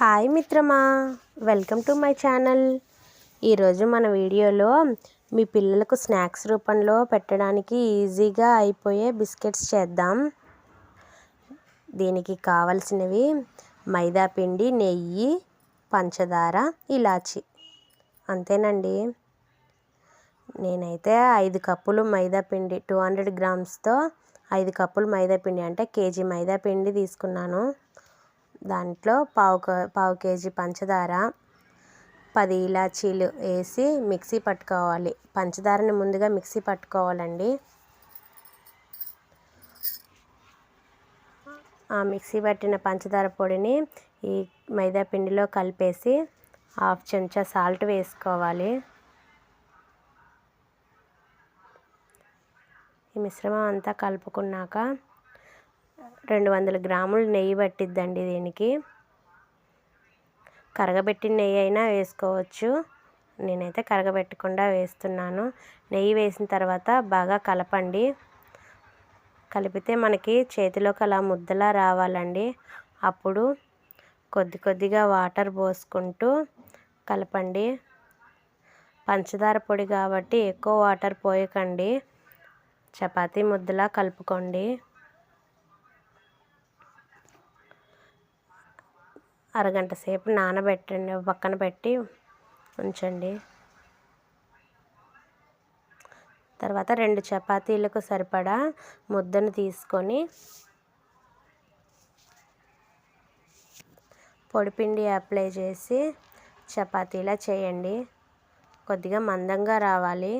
Hi మిత్రమా, welcome to my channel. ఈరోజు మన వీడియోలో మీ పిల్లలకు స్నాక్స్ రూపంలో పెట్టడానికి ఈజీగా అయిపోయే బిస్కెట్స్ చేద్దాం. దీనికి కావలసినవి మైదా పిండి, నెయ్యి, పంచదార, ఇలాచి. అంతేనండి. నేనైతే 5 కప్పులు మైదా పిండి 200 గ్రామ్స్తో 5 కప్పులు మైదా పిండి అంటే కేజీ మైదా పిండి తీసుకున్నాను. దాంట్లో పావు కేజీ పంచదార, 10 ఇలాచీలు వేసి మిక్సీ పట్టుకోవాలి. పంచదారని ముందుగా మిక్సీ పట్టుకోవాలండి. ఆ మిక్సీ పట్టిన పంచదార పొడిని ఈ మైదా పిండిలో కలిపేసి 1/2 చెంచా సాల్ట్ వేసుకోవాలి. ఈ మిశ్రమం అంతా కలుపుకున్నాక 200 గ్రాములు నెయ్యి పట్టిద్దండి. దీనికి కరగబెట్టిన నెయ్యి అయినా వేసుకోవచ్చు. నేనైతే కరగబెట్టకుండా వేస్తున్నాను. నెయ్యి వేసిన తర్వాత బాగా కలపండి. కలిపితే మనకి చేతిలోకి అలా ముద్దలా రావాలండి. అప్పుడు కొద్దిగా వాటర్ పోసుకుంటూ కలపండి. పంచదార పొడి కాబట్టి ఎక్కువ వాటర్ పోయకండి. చపాతీ ముద్దలా కలుపుకోండి. అరగంట సేపు నానబెట్టండి, పక్కన పెట్టి ఉంచండి. తర్వాత 2 చపాతీలకు సరిపడా ముద్దను తీసుకొని పొడిపిండి అప్లై చేసి చపాతీలా చేయండి. కొద్దిగా మందంగా రావాలి.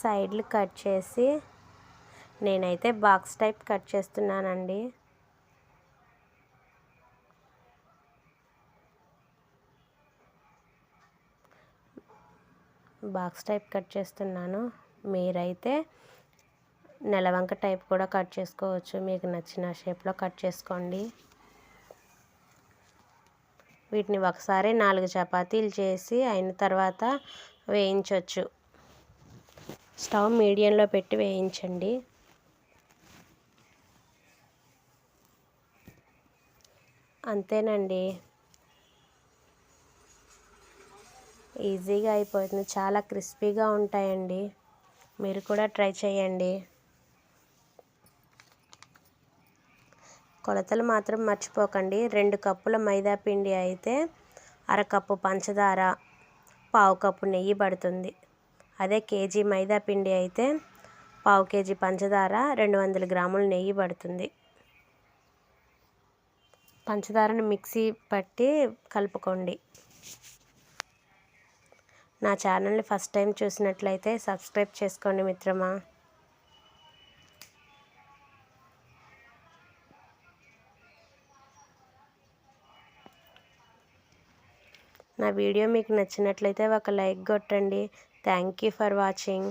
సైడ్లు కట్ చేసి నేనైతే బాక్స్ టైప్ కట్ చేస్తున్నానండి. బాక్స్ టైప్ కట్ చేస్తున్నాను. మీరైతే నెలవంక టైప్ కూడా కట్ చేసుకోవచ్చు. మీకు నచ్చిన షేప్లో కట్ చేసుకోండి. వీటిని ఒకసారి 4 చపాతీలు చేసి అయిన తర్వాత వేయించవచ్చు. స్టవ్ మీడియంలో పెట్టి వేయించండి. అంతేనండి, ఈజీగా అయిపోతుంది. చాలా క్రిస్పీగా ఉంటాయండి. మీరు కూడా ట్రై చేయండి. కొలతలు మాత్రం మర్చిపోకండి. 2 కప్పుల మైదా పిండి అయితే 1/2 కప్పు పంచదార, పావు కప్పు నెయ్యి పడుతుంది. అదే కేజీ మైదా పిండి అయితే పావు కేజీ పంచదార, 200 గ్రాముల నెయ్యి పడుతుంది. పంచదారను మిక్సీ పట్టి కలుపుకోండి. నా ఛానల్ని ఫస్ట్ టైం చూసినట్లయితే సబ్స్క్రైబ్ చేసుకోండి మిత్రమా. నా వీడియో మీకు నచ్చినట్లయితే ఒక లైక్ కొట్టండి. Thank you for watching.